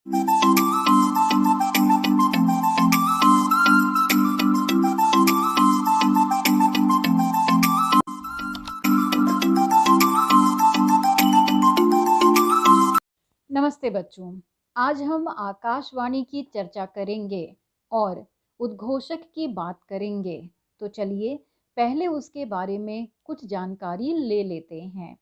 नमस्ते बच्चों, आज हम आकाशवाणी की चर्चा करेंगे और उद्घोषक की बात करेंगे। तो चलिए पहले उसके बारे में कुछ जानकारी ले लेते हैं।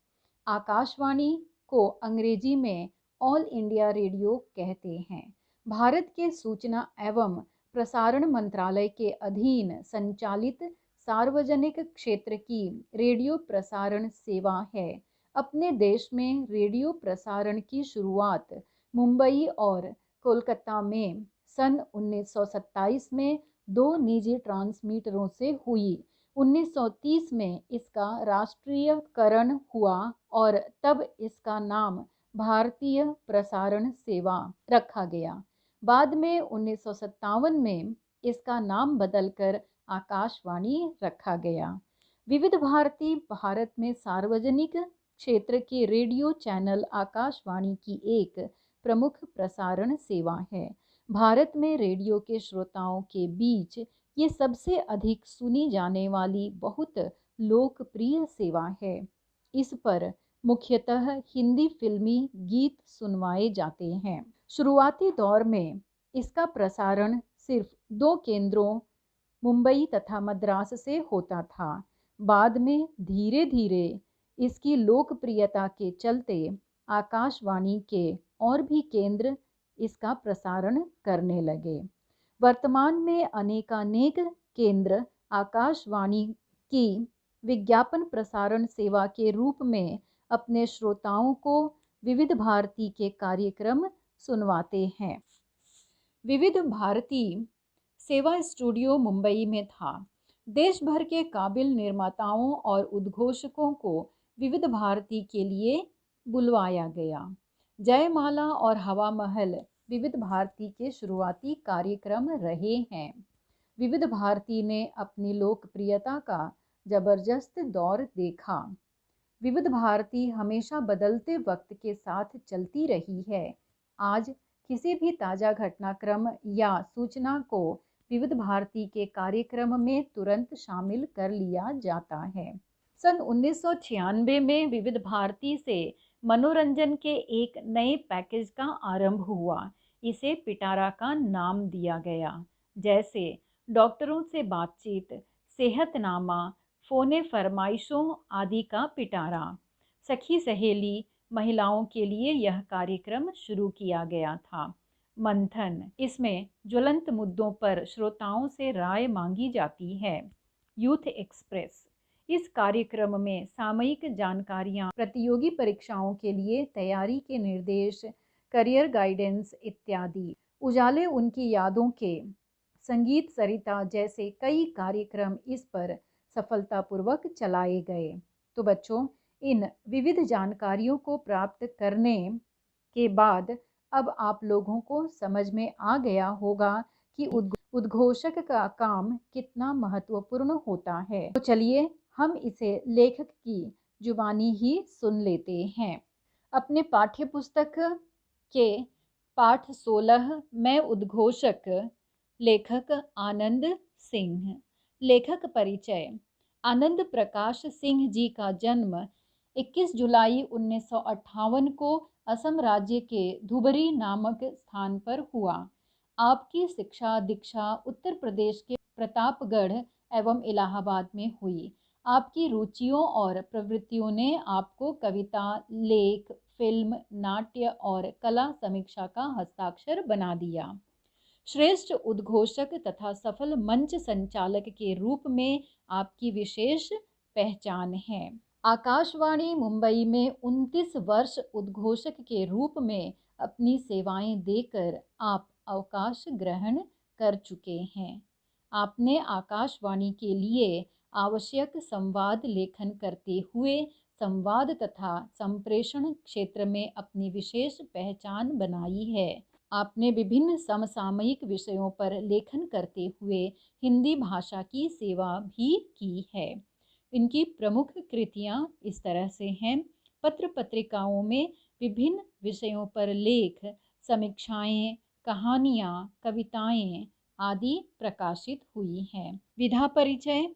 आकाशवाणी को अंग्रेजी में ऑल इंडिया रेडियो कहते हैं। भारत के सूचना एवं प्रसारण मंत्रालय के अधीन संचालित सार्वजनिक क्षेत्र की रेडियो प्रसारण सेवा है। अपने देश में रेडियो प्रसारण की शुरुआत मुंबई और कोलकाता में सन 1927 में दो निजी ट्रांसमीटरों से हुई। 1930 में इसका राष्ट्रीयकरण हुआ और तब इसका नाम भारतीय प्रसारण सेवा रखा गया। बाद में 1957 में इसका नाम बदलकर आकाशवाणी रखा गया। विविध भारती भारत में सार्वजनिक क्षेत्र के रेडियो चैनल आकाशवाणी की एक प्रमुख प्रसारण सेवा है। भारत में रेडियो के श्रोताओं के बीच ये सबसे अधिक सुनी जाने वाली बहुत लोकप्रिय सेवा है। इस पर मुख्यतः हिंदी फिल्मी गीत सुनवाए जाते हैं। शुरुआती दौर में इसका प्रसारण सिर्फ दो केंद्रों मुंबई तथा मद्रास से होता था। बाद में धीरे धीरे इसकी लोकप्रियता के चलते आकाशवाणी के और भी केंद्र इसका प्रसारण करने लगे। वर्तमान में अनेकानेक केंद्र आकाशवाणी की विज्ञापन प्रसारण सेवा के रूप में अपने श्रोताओं को विविध भारती के कार्यक्रम सुनवाते हैं। विविध भारती सेवा स्टूडियो मुंबई में था। देश भर के काबिल निर्माताओं और उद्घोषकों को विविध भारती के लिए बुलवाया गया। जयमाला और हवा महल विविध भारती के शुरुआती कार्यक्रम रहे हैं। विविध भारती ने अपनी लोकप्रियता का जबरदस्त दौर देखा। विविध भारती हमेशा बदलते वक्त के साथ चलती रही है। आज किसी भी ताज़ा घटनाक्रम या सूचना को विविध भारती के कार्यक्रम में तुरंत शामिल कर लिया जाता है। सन 1996 में विविध भारती से मनोरंजन के एक नए पैकेज का आरंभ हुआ। इसे पिटारा का नाम दिया गया, जैसे डॉक्टरों से बातचीत, सेहतनामा, फोने फरमाइशों आदि का पिटारा। सखी सहेली महिलाओं के लिए यह कार्यक्रम शुरू किया गया था। मंथन, इसमें ज्वलंत मुद्दों पर श्रोताओं से राय मांगी जाती है। यूथ एक्सप्रेस, इस कार्यक्रम में सामयिक जानकारियां, प्रतियोगी परीक्षाओं के लिए तैयारी के निर्देश, करियर गाइडेंस इत्यादि। उजाले उनकी यादों के, संगीत सरिता जैसे कई कार्यक्रम इस पर सफलतापूर्वक चलाए गए। तो बच्चों, इन विविध जानकारियों को प्राप्त करने के बाद अब आप लोगों को समझ में आ गया होगा कि उद्घोषक का काम कितना महत्वपूर्ण होता है। तो चलिए हम इसे लेखक की जुबानी ही सुन लेते हैं। अपने पाठ्य पुस्तक के पाठ 16 मैं उद्घोषक, लेखक आनंद सिंह। लेखक परिचय। आनंद प्रकाश सिंह जी का जन्म 21 जुलाई 1958 को असम राज्य के धुबरी नामक स्थान पर हुआ। आपकी शिक्षा दीक्षा उत्तर प्रदेश के प्रतापगढ़ एवं इलाहाबाद में हुई। आपकी रुचियों और प्रवृत्तियों ने आपको कविता, लेख, फिल्म, नाट्य और कला समीक्षा का हस्ताक्षर बना दिया। श्रेष्ठ उद्घोषक तथा सफल मंच संचालक के रूप में आपकी विशेष पहचान है। आकाशवाणी मुंबई में 29 वर्ष उद्घोषक के रूप में अपनी सेवाएं देकर आप अवकाश ग्रहण कर चुके हैं। आपने आकाशवाणी के लिए आवश्यक संवाद लेखन करते हुए संवाद तथा संप्रेषण क्षेत्र में अपनी विशेष पहचान बनाई है। आपने विभिन्न समसामयिक विषयों पर लेखन करते हुए हिंदी भाषा की सेवा भी की है। इनकी प्रमुख कृतियाँ इस तरह से हैं। पत्र पत्रिकाओं में विभिन्न विषयों पर लेख, समीक्षाएं, कहानियाँ, कविताएं आदि प्रकाशित हुई हैं। विधा परिचय,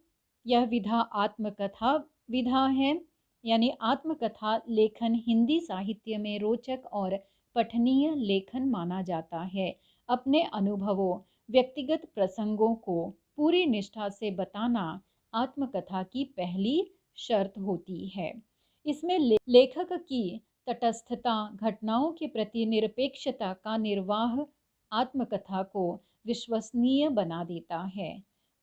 यह विधा आत्मकथा विधा है, यानी आत्मकथा लेखन हिंदी साहित्य में रोचक और पठनीय लेखन माना जाता है। अपने अनुभवों, व्यक्तिगत प्रसंगों को पूरी निष्ठा से बताना आत्मकथा की पहली शर्त होती है। इसमें लेखक की तटस्थता, घटनाओं के प्रति निरपेक्षता का निर्वाह आत्मकथा को विश्वसनीय बना देता है।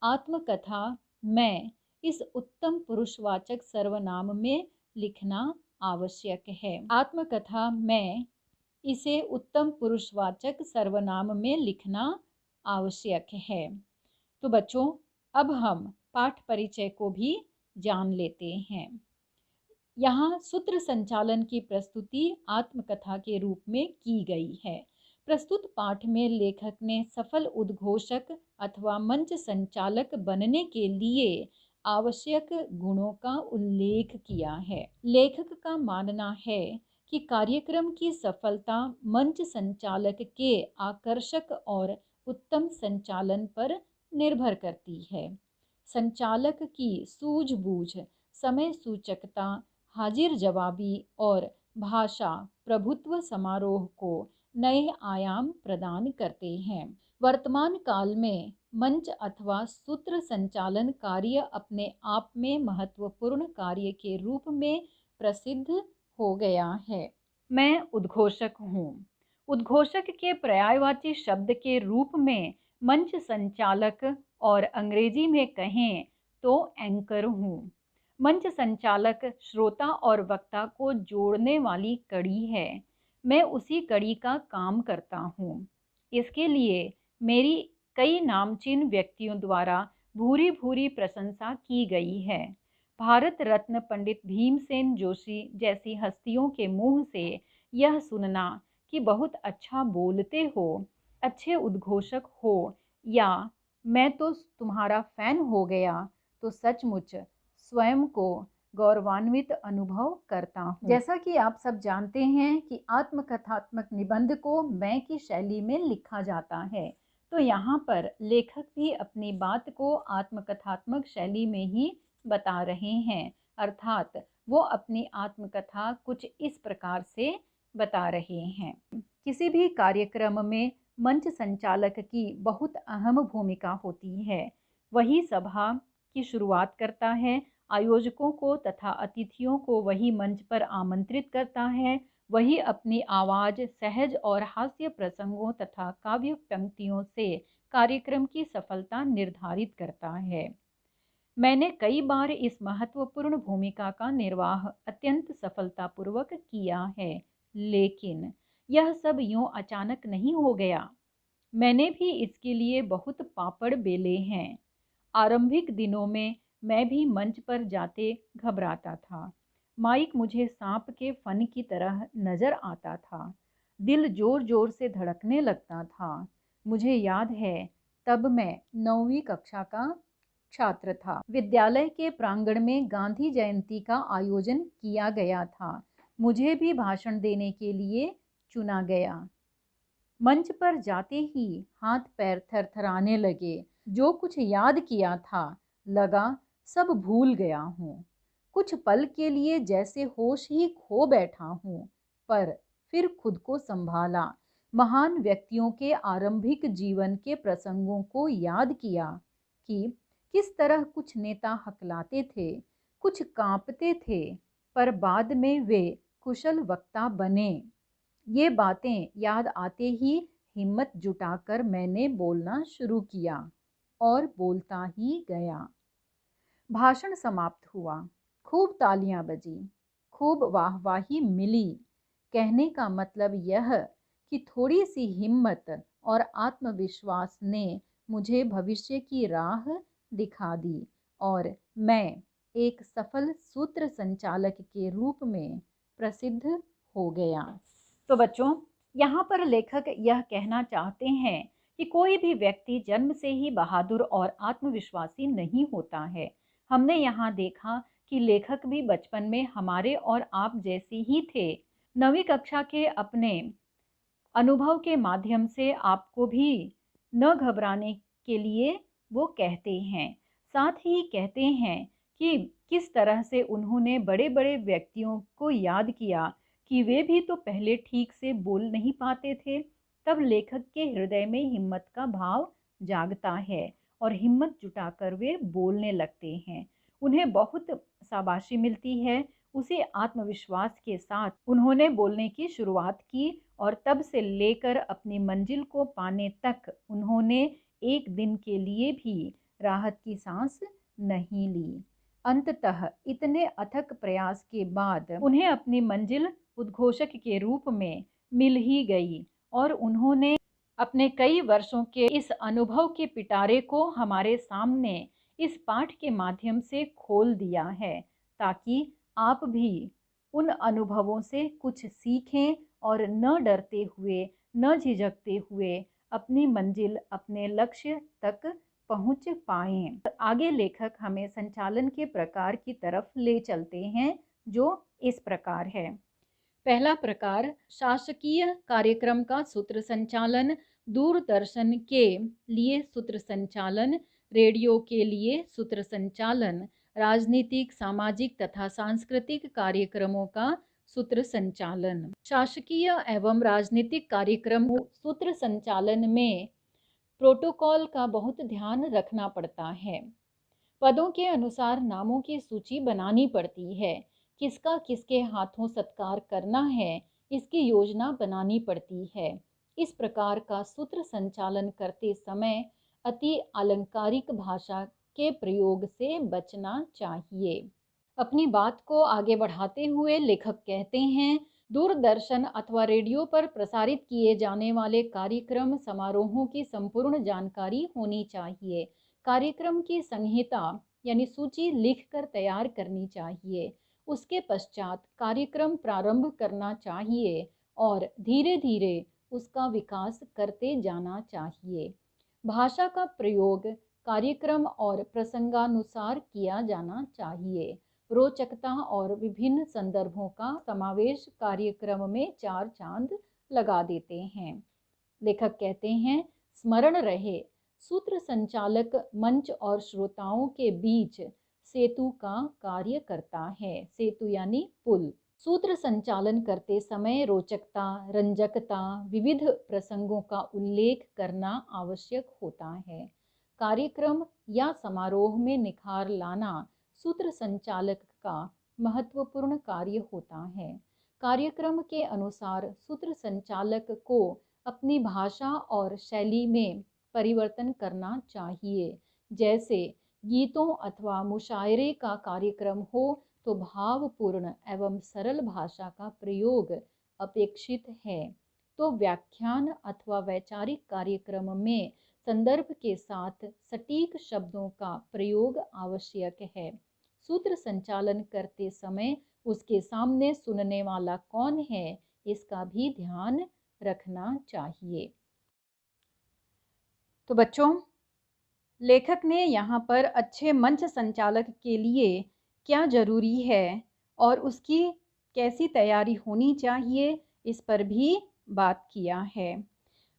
आत्मकथा मैं इस उत्तम पुरुषवाचक सर्वनाम में लिखना आवश्यक है। आत्मकथा मैं इसे उत्तम पुरुषवाचक सर्वनाम में लिखना आवश्यक है। तो बच्चों, अब हम पाठ परिचय को भी जान लेते हैं। यहाँ सूत्र संचालन की प्रस्तुति आत्मकथा के रूप में की गई है। प्रस्तुत पाठ में लेखक ने सफल उद्घोषक अथवा मंच संचालक बनने के लिए आवश्यक गुणों का उल्लेख किया है। लेखक का मानना है कि कार्यक्रम की सफलता मंच संचालक के आकर्षक और उत्तम संचालन पर निर्भर करती है। संचालक की सूझबूझ, समय सूचकता, हाजिर जवाबी और भाषा प्रभुत्व समारोह को नए आयाम प्रदान करते हैं। वर्तमान काल में मंच अथवा सूत्र संचालन कार्य अपने आप में महत्वपूर्ण कार्य के रूप में प्रसिद्ध हो गया है। मैं उद्घोषक हूँ। उद्घोषक के पर्यायवाची शब्द के रूप में मंच संचालक और अंग्रेजी में कहें तो एंकर हूँ। मंच संचालक श्रोता और वक्ता को जोड़ने वाली कड़ी है। मैं उसी कड़ी का काम करता हूँ। इसके लिए मेरी कई नामचीन व्यक्तियों द्वारा भूरी भूरी प्रशंसा की गई है। भारत रत्न पंडित भीमसेन जोशी जैसी हस्तियों के मुंह से यह सुनना कि बहुत अच्छा बोलते हो, अच्छे उद्घोषक हो, या मैं तो तुम्हारा फैन हो गया, तो सचमुच स्वयं को गौरवान्वित अनुभव करता हूँ। जैसा कि आप सब जानते हैं कि आत्मकथात्मक निबंध को मैं की शैली में लिखा जाता है, तो यहाँ पर लेखक भी अपनी बात को आत्मकथात्मक शैली में ही बता रहे हैं, अर्थात वो अपनी आत्मकथा कुछ इस प्रकार से बता रहे हैं। किसी भी कार्यक्रम में मंच संचालक की बहुत अहम भूमिका होती है। वही सभा की शुरुआत करता है, आयोजकों को तथा अतिथियों को वही मंच पर आमंत्रित करता है, वही अपनी आवाज़, सहज और हास्य प्रसंगों तथा काव्य पंक्तियों से कार्यक्रम की सफलता निर्धारित करता है। मैंने कई बार इस महत्वपूर्ण भूमिका का निर्वाह अत्यंत सफलतापूर्वक किया है, लेकिन यह सब यूं अचानक नहीं हो गया। मैंने भी इसके लिए बहुत पापड़ बेले हैं। आरंभिक दिनों में मैं भी मंच पर जाते घबराता था। माइक मुझे सांप के फन की तरह नजर आता था। दिल जोर जोर से धड़कने लगता था। मुझे याद है, तब मैं 9वीं कक्षा का छात्र था। विद्यालय के प्रांगण में गांधी जयंती का आयोजन किया गया था। मुझे भी भाषण देने के लिए चुना गया। मंच पर जाते ही हाथ पैर थरथराने लगे। जो कुछ याद किया था, लगा सब भूल गया हूँ। कुछ पल के लिए जैसे होश ही खो बैठा हूँ, पर फिर खुद को संभाला। महान व्यक्तियों के आरंभिक जीवन के प्रसंगों को याद किया कि किस तरह कुछ नेता हकलाते थे, कुछ कांपते थे, पर बाद में वे कुशल वक्ता बने। ये बातें याद आते ही हिम्मत जुटाकर मैंने बोलना शुरू किया और बोलता ही गया। भाषण समाप्त हुआ। खूब तालियां बजी, खूब वाहवाही मिली। कहने का मतलब यह कि थोड़ी सी हिम्मत और आत्मविश्वास ने मुझे भविष्य की राह दिखा दी और मैं एक सफल सूत्र संचालक के रूप में प्रसिद्ध हो गया। तो बच्चों, यहाँ पर लेखक यह कहना चाहते हैं कि कोई भी व्यक्ति जन्म से ही बहादुर और आत्मविश्वासी नहीं होता है। हमने यहाँ देखा कि लेखक भी बचपन में हमारे और आप जैसे ही थे। 9वीं कक्षा के अपने अनुभव के माध्यम से आपको भी न घबराने के लिए वो कहते हैं। साथ ही कहते हैं कि किस तरह से उन्होंने बड़े बड़े व्यक्तियों को याद किया कि वे भी तो पहले ठीक से बोल नहीं पाते थे। तब लेखक के हृदय में हिम्मत का भाव जागता है और हिम्मत जुटाकर वे बोलने लगते हैं। उन्हें बहुत शाबाशी मिलती है। उसी आत्मविश्वास के साथ उन्होंने बोलने की शुरुआत की और तब से लेकर अपनी मंजिल को पाने तक उन्होंने एक दिन के लिए भी राहत की सांस नहीं ली। अंततः इतने अथक प्रयास के बाद उन्हें अपनी मंजिल उद्घोषक के रूप में मिल ही गई और उन्होंने अपने कई वर्षों के इस अनुभव के पिटारे को हमारे सामने इस पाठ के माध्यम से खोल दिया है, ताकि आप भी उन अनुभवों से कुछ सीखें और न डरते हुए, न झिझकते हुए अपनी मंजिल, अपने लक्ष्य तक पहुंच पाएं। आगे लेखक हमें संचालन के प्रकार की तरफ ले चलते हैं, जो इस प्रकार है। पहला प्रकार, शासकीय कार्यक्रम का सूत्र संचालन। दूरदर्शन के लिए सूत्र संचालन, रेडियो के लिए सूत्र संचालन, राजनीतिक, सामाजिक तथा सांस्कृतिक कार्यक्रमों का सूत्र संचालन। शासकीय एवं राजनीतिक कार्यक्रम सूत्र संचालन में प्रोटोकॉल का बहुत ध्यान रखना पड़ता है। पदों के अनुसार नामों की सूची बनानी पड़ती है। किसका किसके हाथों सत्कार करना है, इसकी योजना बनानी पड़ती है। इस प्रकार का सूत्र संचालन करते समय अति अलंकारिक भाषा के प्रयोग से बचना चाहिए। अपनी बात को आगे बढ़ाते हुए लेखक कहते हैं, दूरदर्शन अथवा रेडियो पर प्रसारित किए जाने वाले कार्यक्रम समारोहों की संपूर्ण जानकारी होनी चाहिए। कार्यक्रम की संहिता यानी सूची लिखकर तैयार करनी चाहिए। उसके पश्चात कार्यक्रम प्रारंभ करना चाहिए और धीरे धीरे उसका विकास करते जाना चाहिए। भाषा का प्रयोग कार्यक्रम और प्रसंगानुसार किया जाना चाहिए। रोचकता और विभिन्न संदर्भों का समावेश कार्यक्रम में 4 चांद लगा देते हैं। लेखक कहते हैं, स्मरण रहे, सूत्र संचालक मंच और श्रोताओं के बीच सेतु का कार्य करता है। सेतु यानी पुल। सूत्र संचालन करते समय रोचकता, रंजकता, विविध प्रसंगों का उल्लेख करना आवश्यक होता है। कार्यक्रम या समारोह में निखार लाना सूत्र संचालक का महत्वपूर्ण कार्य होता है। कार्यक्रम के अनुसार सूत्र संचालक को अपनी भाषा और शैली में परिवर्तन करना चाहिए। जैसे गीतों अथवा मुशायरे का कार्यक्रम हो तो भावपूर्ण एवं सरल भाषा का प्रयोग अपेक्षित है। तो व्याख्यान अथवा वैचारिक कार्यक्रम में संदर्भ के साथ सटीक शब्दों का प्रयोग आवश्यक है। सूत्र संचालन करते समय उसके सामने सुनने वाला कौन है, इसका भी ध्यान रखना चाहिए। तो बच्चों, लेखक ने यहाँ पर अच्छे मंच संचालक के लिए क्या जरूरी है और उसकी कैसी तैयारी होनी चाहिए, इस पर भी बात किया है।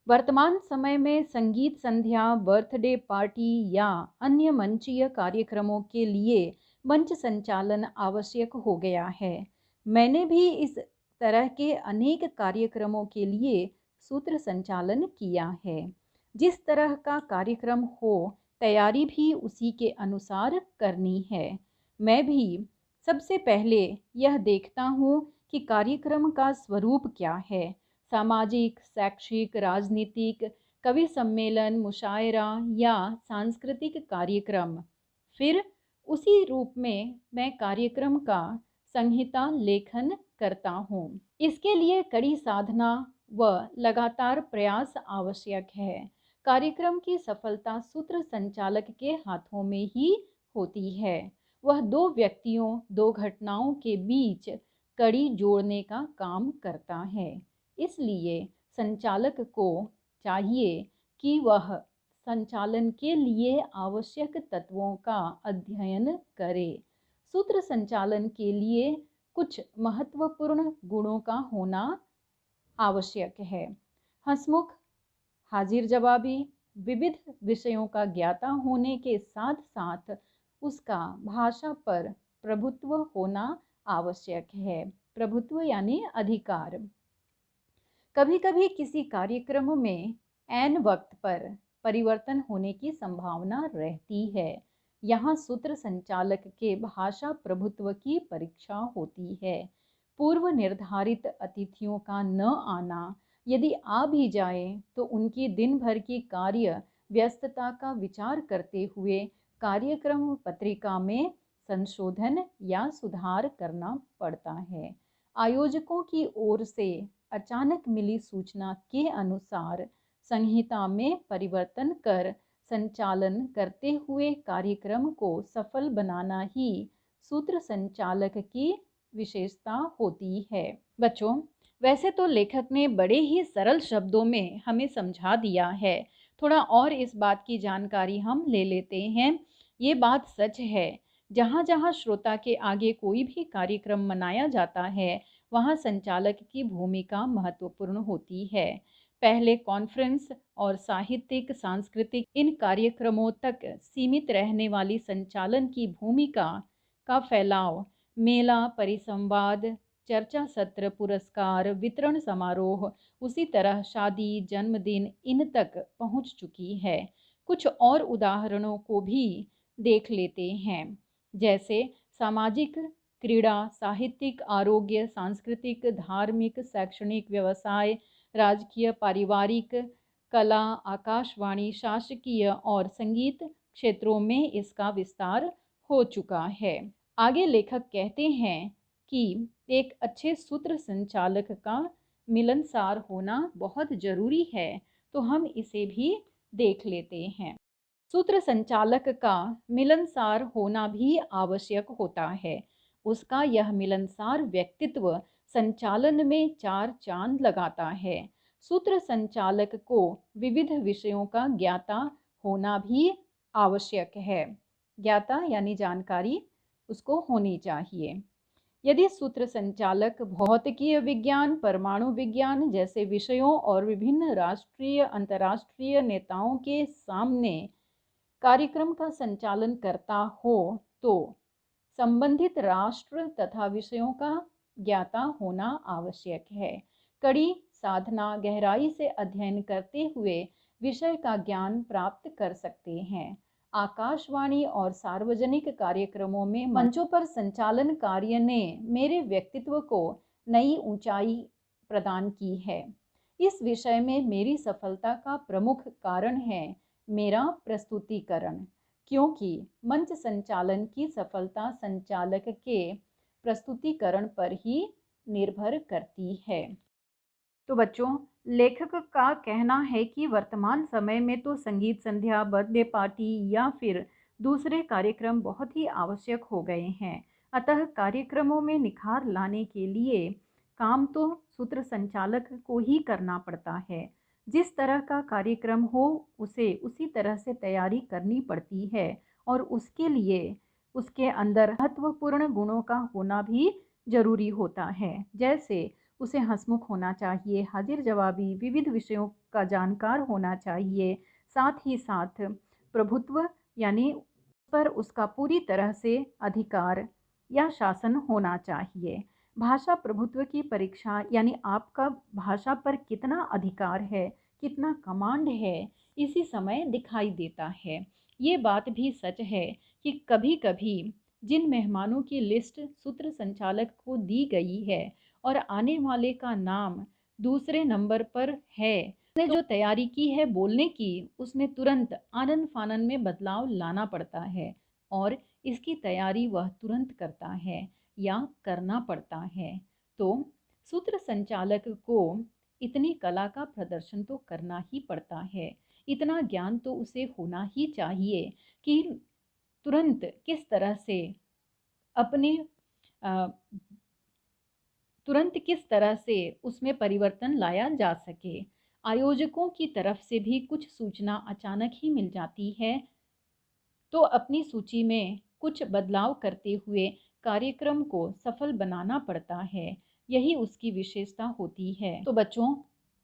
वर्तमान समय में संगीत संध्या, बर्थडे पार्टी या अन्य मंचीय कार्यक्रमों के लिए मंच संचालन आवश्यक हो गया है। मैंने भी इस तरह के अनेक कार्यक्रमों के लिए सूत्र संचालन किया है। जिस तरह का कार्यक्रम हो, तैयारी भी उसी के अनुसार करनी है। मैं भी सबसे पहले यह देखता हूँ कि कार्यक्रम का स्वरूप क्या है। सामाजिक, शैक्षिक, राजनीतिक, कवि सम्मेलन, मुशायरा या सांस्कृतिक कार्यक्रम। फिर उसी रूप में मैं कार्यक्रम का संहिता लेखन करता हूँ। इसके लिए कड़ी साधना व लगातार प्रयास आवश्यक है। कार्यक्रम की सफलता सूत्र संचालक के हाथों में ही होती है। वह 2 व्यक्तियों, 2 घटनाओं के बीच कड़ी जोड़ने का काम करता है। इसलिए संचालक को चाहिए कि वह संचालन के लिए आवश्यक तत्वों का अध्ययन करे। सूत्र संचालन के लिए कुछ महत्वपूर्ण गुणों का होना आवश्यक है। हंसमुख, हाजिर जवाबी, विविध विषयों का ज्ञाता होने के साथ साथ उसका भाषा पर प्रभुत्व होना आवश्यक है। प्रभुत्व यानी अधिकार। कभी कभी किसी कार्यक्रम में ऐन वक्त पर परिवर्तन होने की संभावना रहती है। यहाँ सूत्र संचालक के भाषा प्रभुत्व की परीक्षा होती है। पूर्व निर्धारित अतिथियों का न आना, यदि आ भी जाए तो उनकी दिन भर की कार्य व्यस्तता का विचार करते हुए कार्यक्रम पत्रिका में संशोधन या सुधार करना पड़ता है। आयोजकों की ओर से अचानक मिली सूचना के अनुसार संहिता में परिवर्तन कर संचालन करते हुए कार्यक्रम को सफल बनाना ही सूत्र संचालक की विशेषता होती है। बच्चों, वैसे तो लेखक ने बड़े ही सरल शब्दों में हमें समझा दिया है। थोड़ा और इस बात की जानकारी हम ले लेते हैं। ये बात सच है, जहाँ जहाँ श्रोता के आगे कोई भी कार्यक्रम मनाया जाता है वहाँ संचालक की भूमिका महत्वपूर्ण होती है। पहले कॉन्फ्रेंस और साहित्यिक सांस्कृतिक इन कार्यक्रमों तक सीमित रहने वाली संचालन की भूमिका का फैलाव मेला, परिसंवाद, चर्चा सत्र, पुरस्कार वितरण समारोह, उसी तरह शादी, जन्मदिन इन तक पहुंच चुकी है। कुछ और उदाहरणों को भी देख लेते हैं, जैसे सामाजिक, क्रीड़ा, साहित्यिक, आरोग्य, सांस्कृतिक, धार्मिक, शैक्षणिक, व्यवसाय, राजकीय, पारिवारिक, कला, आकाशवाणी, शासकीय और संगीत क्षेत्रों में इसका विस्तार हो चुका है। आगे लेखक कहते हैं कि एक अच्छे सूत्र संचालक का मिलनसार होना बहुत जरूरी है, तो हम इसे भी देख लेते हैं। सूत्र संचालक का मिलनसार होना भी आवश्यक होता है। उसका यह मिलनसार व्यक्तित्व संचालन में चार चांद लगाता है। सूत्र संचालक को विविध विषयों का ज्ञाता होना भी आवश्यक है। ज्ञाता यानी जानकारी उसको होनी चाहिए। यदि सूत्र संचालक भौतिकीय विज्ञान, परमाणु विज्ञान जैसे विषयों और विभिन्न राष्ट्रीय अंतर्राष्ट्रीय नेताओं के सामने कार्यक्रम का संचालन करता हो तो संबंधित राष्ट्र तथा विषयों का ज्ञाता होना आवश्यक है। कड़ी साधना, गहराई से अध्ययन करते हुए विषय का ज्ञान प्राप्त कर सकते हैं। आकाशवाणी और सार्वजनिक कार्यक्रमों में मंचों पर संचालन कार्य ने मेरे व्यक्तित्व को नई ऊंचाई प्रदान की है। इस विषय में मेरी सफलता का प्रमुख कारण है मेरा प्रस्तुतिकरण, क्योंकि मंच संचालन की सफलता संचालक के प्रस्तुतिकरण पर ही निर्भर करती है। तो बच्चों, लेखक का कहना है कि वर्तमान समय में तो संगीत संध्या, बर्थडे पार्टी या फिर दूसरे कार्यक्रम बहुत ही आवश्यक हो गए हैं। अतः कार्यक्रमों में निखार लाने के लिए काम तो सूत्र संचालक को ही करना पड़ता है। जिस तरह का कार्यक्रम हो उसे उसी तरह से तैयारी करनी पड़ती है और उसके लिए उसके अंदर महत्वपूर्ण गुणों का होना भी जरूरी होता है। जैसे उसे हंसमुख होना चाहिए, हाजिर जवाबी, विविध विषयों का जानकार होना चाहिए, साथ ही साथ प्रभुत्व यानी पर उसका पूरी तरह से अधिकार या शासन होना चाहिए। भाषा प्रभुत्व की परीक्षा यानी आपका भाषा पर कितना अधिकार है, कितना कमांड है, इसी समय दिखाई देता है। ये बात भी सच है कि कभी कभी जिन मेहमानों की लिस्ट सूत्र संचालक को दी गई है और आने वाले का नाम दूसरे नंबर पर है, उसने जो तैयारी की है बोलने की, उसमें तुरंत आनन फानन में बदलाव लाना पड़ता है और इसकी तैयारी वह तुरंत करता है या करना पड़ता है। तो सूत्र संचालक को इतनी कला का प्रदर्शन तो करना ही पड़ता है। इतना ज्ञान तो उसे होना ही चाहिए कि तुरंत किस तरह से अपने तुरंत किस तरह से उसमें परिवर्तन लाया जा सके। आयोजकों की तरफ से भी कुछ सूचना अचानक ही मिल जाती है तो अपनी सूची में कुछ बदलाव करते हुए कार्यक्रम को सफल बनाना पड़ता है। यही उसकी विशेषता होती है। तो बच्चों,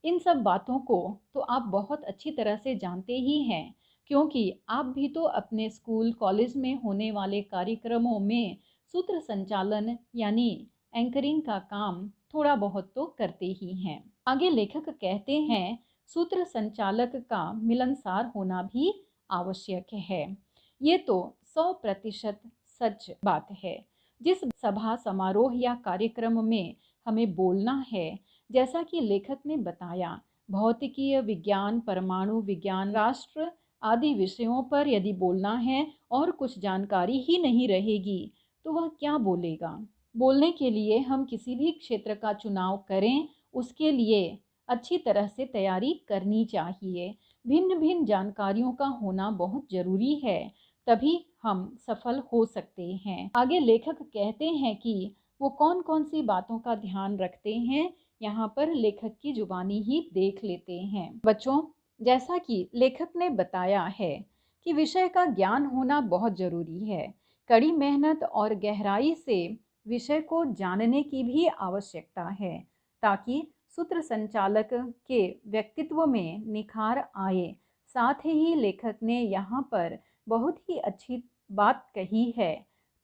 इन सब बातों को तो आप बहुत अच्छी तरह से जानते ही हैं, क्योंकि आप भी तो अपने स्कूल कॉलेज में होने वाले कार्यक्रमों में सूत्र संचालन यानी एंकरिंग का काम थोड़ा बहुत तो करते ही हैं। आगे लेखक कहते हैं, सूत्र संचालक का मिलनसार होना भी आवश्यक है। ये तो 100% सच बात है। जिस सभा समारोह या कार्यक्रम में हमें बोलना है, जैसा कि लेखक ने बताया, भौतिकीय विज्ञान, परमाणु विज्ञान, राष्ट्र आदि विषयों पर यदि बोलना है और कुछ जानकारी ही नहीं रहेगी तो वह क्या बोलेगा। बोलने के लिए हम किसी भी क्षेत्र का चुनाव करें, उसके लिए अच्छी तरह से तैयारी करनी चाहिए। भिन्न भिन्न जानकारियों का होना बहुत जरूरी है, तभी हम सफल हो सकते हैं। आगे लेखक कहते हैं कि वो कौन कौन सी बातों का ध्यान रखते हैं, यहाँ पर लेखक की जुबानी ही देख लेते हैं। बच्चों, जैसा कि लेखक ने बताया है कि विषय का ज्ञान होना बहुत जरूरी है। कड़ी मेहनत और गहराई से विषय को जानने की भी आवश्यकता है, ताकि सूत्र संचालक के व्यक्तित्व में निखार आए। साथ ही लेखक ने यहाँ पर बहुत ही अच्छी बात कही है,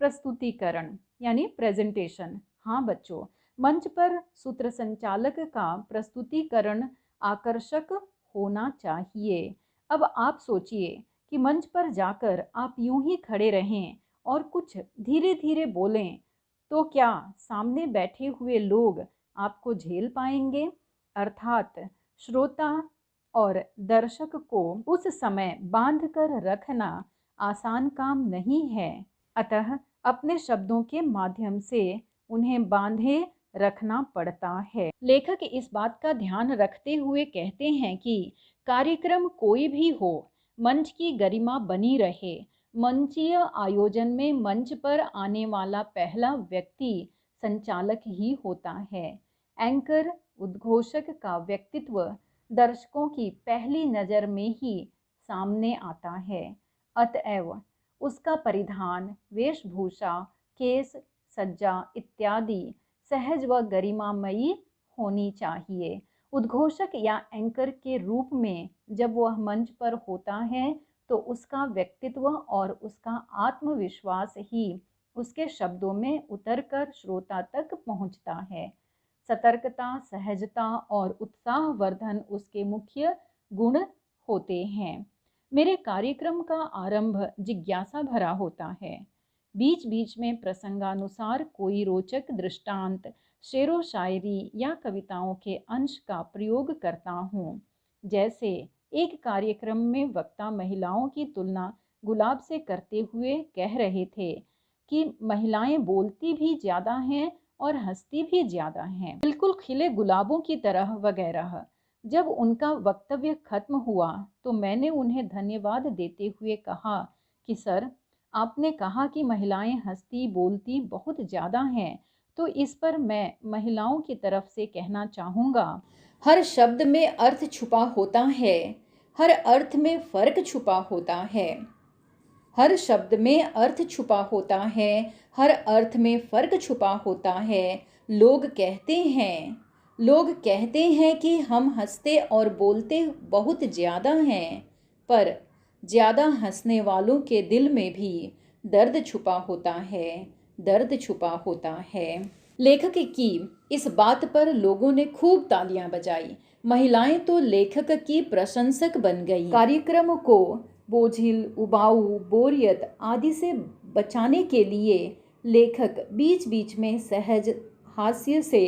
प्रस्तुतिकरण यानी प्रेजेंटेशन। हाँ बच्चों, मंच पर सूत्र संचालक का प्रस्तुतिकरण आकर्षक होना चाहिए। अब आप सोचिए कि मंच पर जाकर आप यूं ही खड़े रहें और कुछ धीरे धीरे बोलें, तो क्या सामने बैठे हुए लोग आपको झेल पाएंगे? अर्थात श्रोता और दर्शक को उस समय बांध कर रखना आसान काम नहीं है। अतः अपने शब्दों के माध्यम से उन्हें बांधे रखना पड़ता है। लेखक इस बात का ध्यान रखते हुए कहते हैं कि कार्यक्रम कोई भी हो, मंच की गरिमा बनी रहे। मंचीय आयोजन में मंच पर आने वाला पहला व्यक्ति संचालक ही होता है। एंकर उद्घोषक का व्यक्तित्व दर्शकों की पहली नज़र में ही सामने आता है। अतएव उसका परिधान, वेशभूषा, केस सज्जा इत्यादि सहज व गरिमामयी होनी चाहिए। उद्घोषक या एंकर के रूप में जब वह मंच पर होता है तो उसका व्यक्तित्व और उसका आत्मविश्वास ही उसके शब्दों में उतरकर श्रोता तक पहुंचता है। सतर्कता, सहजता और उत्साहवर्धन उसके मुख्य गुण होते हैं। मेरे कार्यक्रम का आरंभ जिज्ञासा भरा होता है। बीच बीच में प्रसंगानुसार कोई रोचक दृष्टांत, शेरो शायरी या कविताओं के अंश का प्रयोग करता हूँ। जैसे एक कार्यक्रम में वक्ता महिलाओं की तुलना गुलाब से करते हुए कह रहे थे कि महिलाएं बोलती भी ज़्यादा हैं और हंसती भी ज़्यादा हैं, बिल्कुल खिले गुलाबों की तरह वगैरह। जब उनका वक्तव्य खत्म हुआ तो मैंने उन्हें धन्यवाद देते हुए कहा कि सर, आपने कहा कि महिलाएं हंसती बोलती बहुत ज़्यादा हैं, तो इस पर मैं महिलाओं की तरफ से कहना चाहूँगा, हर शब्द में अर्थ छुपा होता है, हर अर्थ में फ़र्क छुपा होता है। हर शब्द में अर्थ छुपा होता है, हर अर्थ में फ़र्क छुपा होता है। लोग कहते हैं कि हम हंसते और बोलते बहुत ज़्यादा हैं, पर ज़्यादा हंसने वालों के दिल में भी दर्द छुपा होता है, दर्द छुपा होता है। लेखक की इस बात पर लोगों ने खूब तालियां बजाई। महिलाएं तो लेखक की प्रशंसक बन गई। कार्यक्रम को बोझिल, उबाऊ, बोरियत आदि से बचाने के लिए लेखक बीच बीच में सहज हास्य से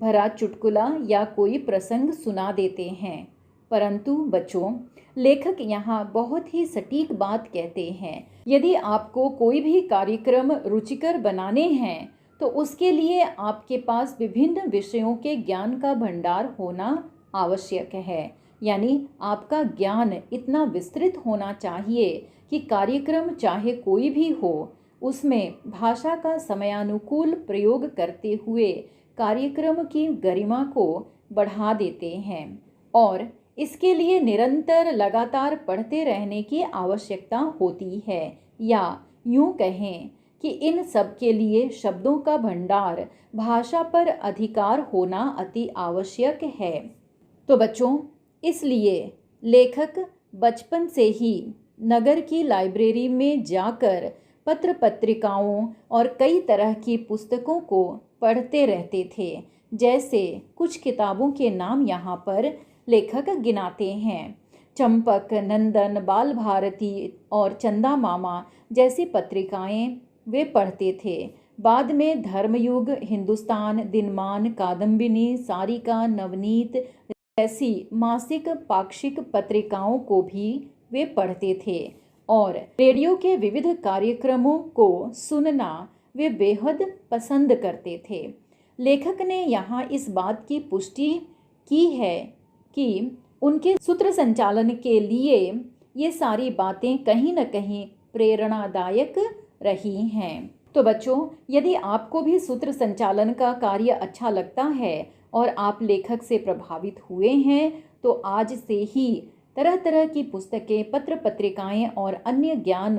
भरा चुटकुला या कोई प्रसंग सुना देते हैं। परंतु बच्चों, लेखक यहाँ बहुत ही सटीक बात कहते हैं। यदि आपको कोई भी कार्यक्रम रुचिकर बनाने हैं तो उसके लिए आपके पास विभिन्न विषयों के ज्ञान का भंडार होना आवश्यक है। यानी आपका ज्ञान इतना विस्तृत होना चाहिए कि कार्यक्रम चाहे कोई भी हो, उसमें भाषा का समयानुकूल प्रयोग करते हुए कार्यक्रम की गरिमा को बढ़ा देते हैं। और इसके लिए निरंतर लगातार पढ़ते रहने की आवश्यकता होती है, या यूं कहें कि इन सब के लिए शब्दों का भंडार, भाषा पर अधिकार होना अति आवश्यक है। तो बच्चों, इसलिए लेखक बचपन से ही नगर की लाइब्रेरी में जाकर पत्र पत्रिकाओं और कई तरह की पुस्तकों को पढ़ते रहते थे। जैसे कुछ किताबों के नाम यहाँ पर लेखक गिनाते हैं। चंपक, नंदन, बाल भारती और चंदा मामा जैसी पत्रिकाएं वे पढ़ते थे। बाद में धर्मयुग, हिंदुस्तान, दिनमान, कादम्बिनी, सारिका, नवनीत जैसी मासिक पाक्षिक पत्रिकाओं को भी वे पढ़ते थे और रेडियो के विविध कार्यक्रमों को सुनना वे बेहद पसंद करते थे। लेखक ने यहाँ इस बात की पुष्टि की है कि उनके सूत्र संचालन के लिए ये सारी बातें कहीं न कहीं प्रेरणादायक रही हैं। तो बच्चों, यदि आपको भी सूत्र संचालन का कार्य अच्छा लगता है और आप लेखक से प्रभावित हुए हैं, तो आज से ही तरह तरह की पुस्तकें, पत्र पत्रिकाएं और अन्य ज्ञान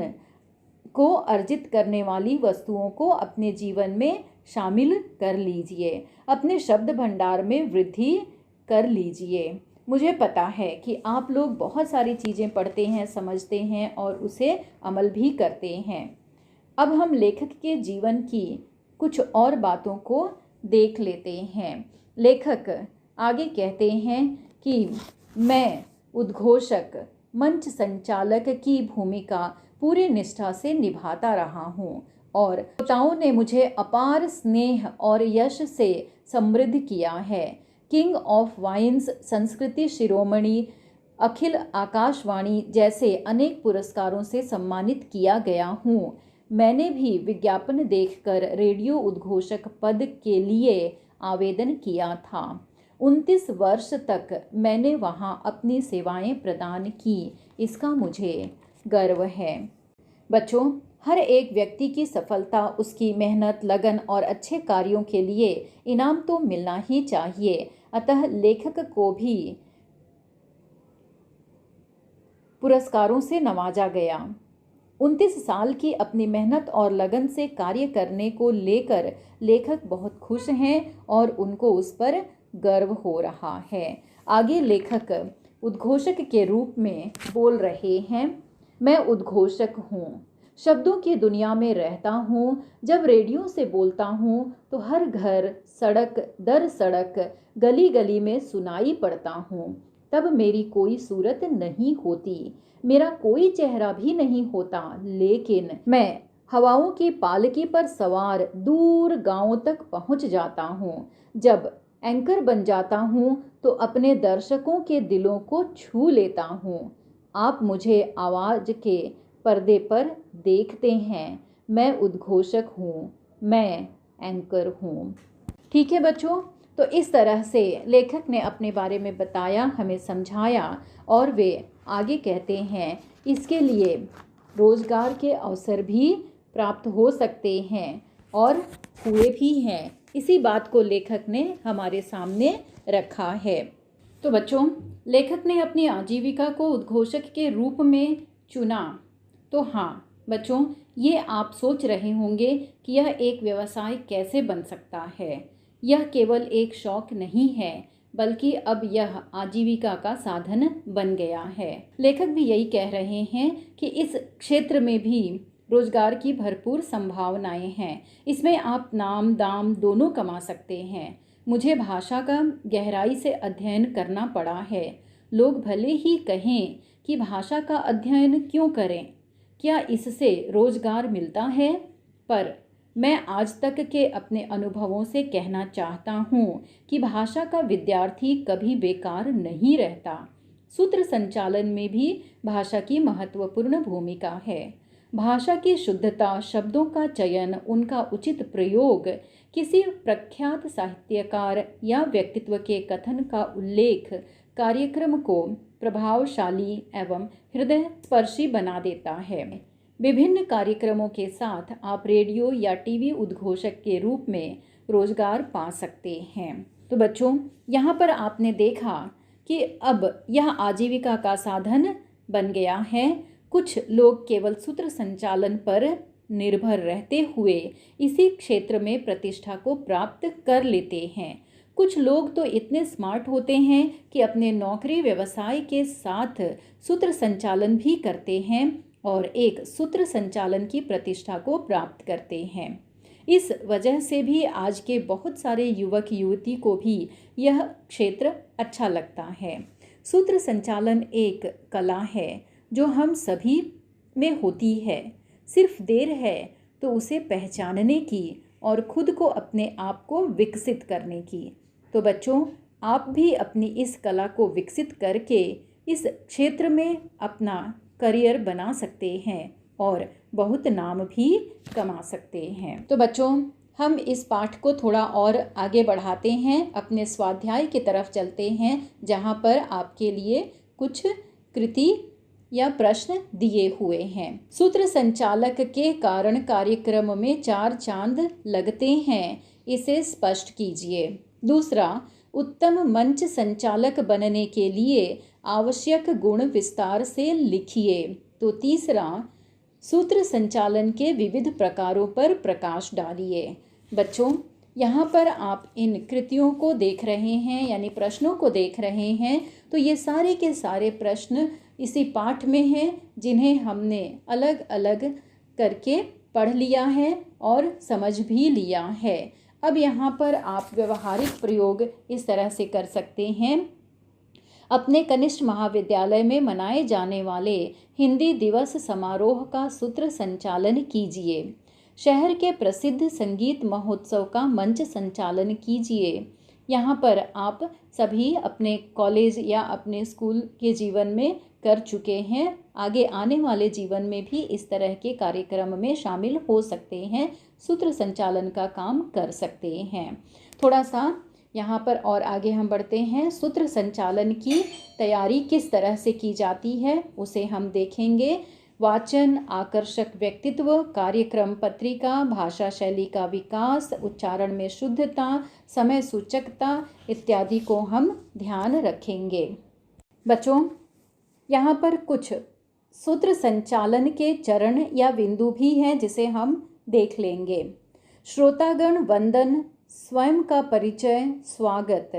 को अर्जित करने वाली वस्तुओं को अपने जीवन में शामिल कर लीजिए। अपने शब्द भंडार में वृद्धि कर लीजिए। मुझे पता है कि आप लोग बहुत सारी चीज़ें पढ़ते हैं, समझते हैं और उसे अमल भी करते हैं। अब हम लेखक के जीवन की कुछ और बातों को देख लेते हैं। लेखक आगे कहते हैं कि मैं उद्घोषक, मंच संचालक की भूमिका पूरी निष्ठा से निभाता रहा हूँ और श्रोताओं ने मुझे अपार स्नेह और यश से समृद्ध किया है। किंग ऑफ वाइन्स, संस्कृति शिरोमणि, अखिल आकाशवाणी जैसे अनेक पुरस्कारों से सम्मानित किया गया हूँ। मैंने भी विज्ञापन देखकर रेडियो उद्घोषक पद के लिए आवेदन किया था। 29 वर्ष तक मैंने वहाँ अपनी सेवाएं प्रदान की। इसका मुझे गर्व है। बच्चों, हर एक व्यक्ति की सफलता उसकी मेहनत, लगन और अच्छे कार्यों के लिए इनाम तो मिलना ही चाहिए। अतः लेखक को भी पुरस्कारों से नवाजा गया। 29 साल की अपनी मेहनत और लगन से कार्य करने को लेकर लेखक बहुत खुश हैं और उनको उस पर गर्व हो रहा है। आगे लेखक उद्घोषक के रूप में बोल रहे हैं। मैं उद्घोषक हूँ, शब्दों की दुनिया में रहता हूँ। जब रेडियो से बोलता हूँ तो हर घर, सड़क दर सड़क, गली गली में सुनाई पड़ता हूँ। तब मेरी कोई सूरत नहीं होती, मेरा कोई चेहरा भी नहीं होता, लेकिन मैं हवाओं की पालकी पर सवार दूर गांवों तक पहुंच जाता हूं। जब एंकर बन जाता हूं तो अपने दर्शकों के दिलों को छू लेता हूं। आप मुझे आवाज के पर्दे पर देखते हैं। मैं उद्घोषक हूं, मैं एंकर हूं। ठीक है बच्चों, तो इस तरह से लेखक ने अपने बारे में बताया, हमें समझाया और वे आगे कहते हैं इसके लिए रोजगार के अवसर भी प्राप्त हो सकते हैं और हुए भी हैं। इसी बात को लेखक ने हमारे सामने रखा है। तो बच्चों, लेखक ने अपनी आजीविका को उद्घोषक के रूप में चुना। तो हाँ बच्चों, ये आप सोच रहे होंगे कि यह एक व्यवसाय कैसे बन सकता है। यह केवल एक शौक नहीं है, बल्कि अब यह आजीविका का साधन बन गया है। लेखक भी यही कह रहे हैं कि इस क्षेत्र में भी रोजगार की भरपूर संभावनाएं हैं। इसमें आप नाम दाम दोनों कमा सकते हैं। मुझे भाषा का गहराई से अध्ययन करना पड़ा है। लोग भले ही कहें कि भाषा का अध्ययन क्यों करें, क्या इससे रोजगार मिलता है, पर मैं आज तक के अपने अनुभवों से कहना चाहता हूँ कि भाषा का विद्यार्थी कभी बेकार नहीं रहता। सूत्र संचालन में भी भाषा की महत्वपूर्ण भूमिका है। भाषा की शुद्धता, शब्दों का चयन, उनका उचित प्रयोग, किसी प्रख्यात साहित्यकार या व्यक्तित्व के कथन का उल्लेख कार्यक्रम को प्रभावशाली एवं हृदय स्पर्शी बना देता है। विभिन्न कार्यक्रमों के साथ आप रेडियो या टीवी उद्घोषक के रूप में रोजगार पा सकते हैं। तो बच्चों, यहाँ पर आपने देखा कि अब यह आजीविका का साधन बन गया है। कुछ लोग केवल सूत्र संचालन पर निर्भर रहते हुए इसी क्षेत्र में प्रतिष्ठा को प्राप्त कर लेते हैं। कुछ लोग तो इतने स्मार्ट होते हैं कि अपने नौकरी व्यवसाय के साथ सूत्र संचालन भी करते हैं और एक सूत्र संचालन की प्रतिष्ठा को प्राप्त करते हैं। इस वजह से भी आज के बहुत सारे युवक युवती को भी यह क्षेत्र अच्छा लगता है। सूत्र संचालन एक कला है जो हम सभी में होती है, सिर्फ देर है तो उसे पहचानने की और खुद को अपने आप को विकसित करने की। तो बच्चों, आप भी अपनी इस कला को विकसित करके इस क्षेत्र में अपना करियर बना सकते हैं और बहुत नाम भी कमा सकते हैं। तो बच्चों, हम इस पाठ को थोड़ा और आगे बढ़ाते हैं, अपने स्वाध्याय की तरफ चलते हैं, जहाँ पर आपके लिए कुछ कृति या प्रश्न दिए हुए हैं। सूत्र संचालक के कारण कार्यक्रम में 4 चांद लगते हैं, इसे स्पष्ट कीजिए। दूसरा, उत्तम मंच संचालक बनने के लिए आवश्यक गुण विस्तार से लिखिए। तो तीसरा, सूत्र संचालन के विविध प्रकारों पर प्रकाश डालिए। बच्चों, यहाँ पर आप इन कृतियों को देख रहे हैं, यानी प्रश्नों को देख रहे हैं। तो ये सारे के सारे प्रश्न इसी पाठ में हैं, जिन्हें हमने अलग अलग करके पढ़ लिया है और समझ भी लिया है। अब यहाँ पर आप व्यवहारिक प्रयोग इस तरह से कर सकते हैं। अपने कनिष्ठ महाविद्यालय में मनाए जाने वाले हिंदी दिवस समारोह का सूत्र संचालन कीजिए। शहर के प्रसिद्ध संगीत महोत्सव का मंच संचालन कीजिए। यहाँ पर आप सभी अपने कॉलेज या अपने स्कूल के जीवन में कर चुके हैं, आगे आने वाले जीवन में भी इस तरह के कार्यक्रम में शामिल हो सकते हैं, सूत्र संचालन का काम कर सकते हैं। थोड़ा सा यहाँ पर और आगे हम बढ़ते हैं। सूत्र संचालन की तैयारी किस तरह से की जाती है उसे हम देखेंगे। वाचन, आकर्षक व्यक्तित्व, कार्यक्रम पत्रिका, भाषा शैली का विकास, उच्चारण में शुद्धता, समय सूचकता इत्यादि को हम ध्यान रखेंगे। बच्चों, यहाँ पर कुछ सूत्र संचालन के चरण या बिंदु भी हैं, जिसे हम देख लेंगे। श्रोतागण वंदन, स्वयं का परिचय, स्वागत,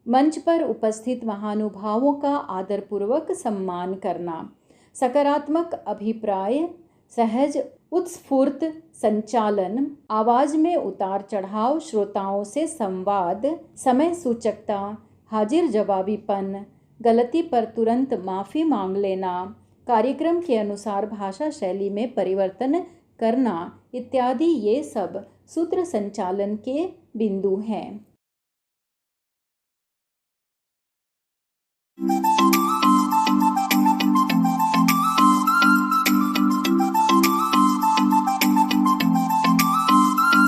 मंच पर उपस्थित महानुभावों का आदरपूर्वक सम्मान करना, सकारात्मक अभिप्राय, सहज उत्स्फूर्त संचालन, आवाज में उतार चढ़ाव, श्रोताओं से संवाद, समय सूचकता, हाजिर जवाबीपन, गलती पर तुरंत माफ़ी मांग लेना, कार्यक्रम के अनुसार भाषा शैली में परिवर्तन करना इत्यादि, ये सब सूत्र संचालन के बिंदु हैं।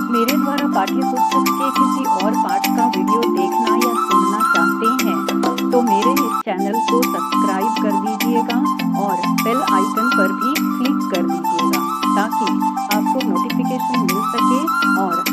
मेरे द्वारा पाठ्य पुस्तक के किसी और पाठ का वीडियो देखना या सुनना चाहते हैं तो मेरे इस चैनल को सब्सक्राइब कर दीजिएगा और बेल आइकन पर भी क्लिक कर दीजिएगा, ताकि आपको नोटिफिकेशन मिल सके और